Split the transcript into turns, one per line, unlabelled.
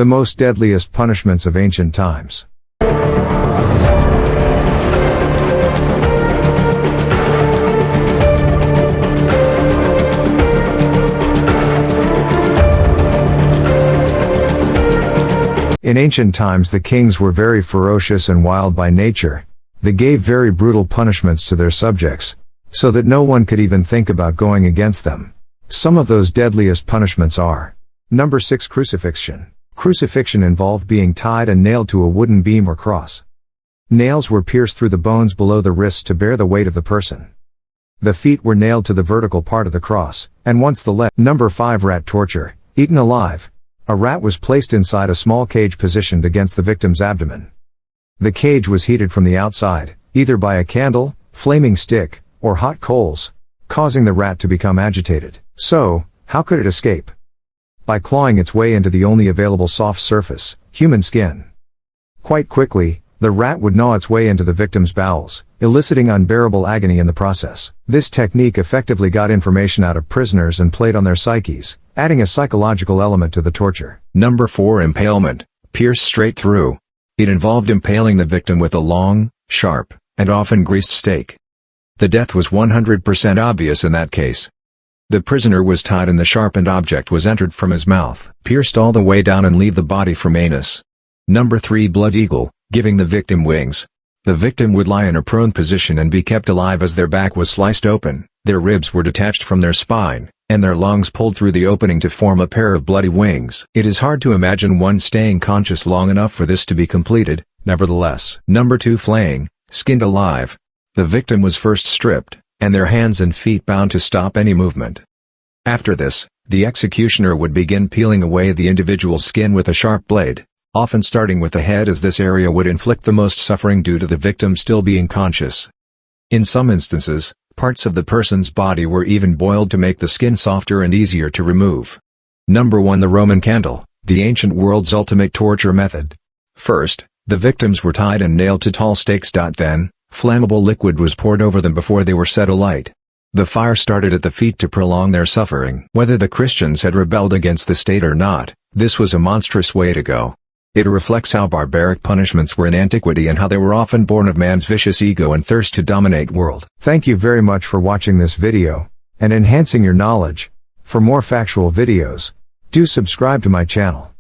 The most deadliest punishments of ancient times. In ancient times the kings were very ferocious and wild by nature. They gave very brutal punishments to their subjects, so that no one could even think about going against them. Some of those deadliest punishments are: Number 6. Crucifixion. Crucifixion involved being tied and nailed to a wooden beam or cross. Nails were pierced through the bones below the wrists to bear the weight of the person. The feet were nailed to the vertical part of the cross, and once the leg. Number 5. Rat torture. Eaten alive. A rat was placed inside a small cage positioned against the victim's abdomen. The cage was heated from the outside, either by a candle, flaming stick, or hot coals, causing the rat to become agitated. So, how could it escape? By clawing its way into the only available soft surface, human skin. Quite quickly, the rat would gnaw its way into the victim's bowels, eliciting unbearable agony in the process. This technique effectively got information out of prisoners and played on their psyches, adding a psychological element to the torture. Number 4. Impalement. Pierced straight through. It involved impaling the victim with a long, sharp, and often greased stake. The death was 100% obvious in that case. The prisoner was tied and the sharpened object was entered from his mouth, pierced all the way down and leave the body from anus. Number 3. Blood eagle. Giving the victim wings. The victim would lie in a prone position and be kept alive as their back was sliced open, their ribs were detached from their spine, and their lungs pulled through the opening to form a pair of bloody wings. It is hard to imagine one staying conscious long enough for this to be completed, nevertheless. Number 2. Flaying. Skinned alive. The victim was first stripped, and their hands and feet bound to stop any movement. After this, the executioner would begin peeling away the individual's skin with a sharp blade, often starting with the head, as this area would inflict the most suffering due to the victim still being conscious. In some instances, parts of the person's body were even boiled to make the skin softer and easier to remove. Number 1. The Roman candle, the ancient world's ultimate torture method. First, the victims were tied and nailed to tall stakes. Then, flammable liquid was poured over them before they were set alight. The fire started at the feet to prolong their suffering. Whether the Christians had rebelled against the state or not, this was a monstrous way to go. It reflects how barbaric punishments were in antiquity and how they were often born of man's vicious ego and thirst to dominate world. Thank you very much for watching this video, and enhancing your knowledge. For more factual videos, do subscribe to my channel.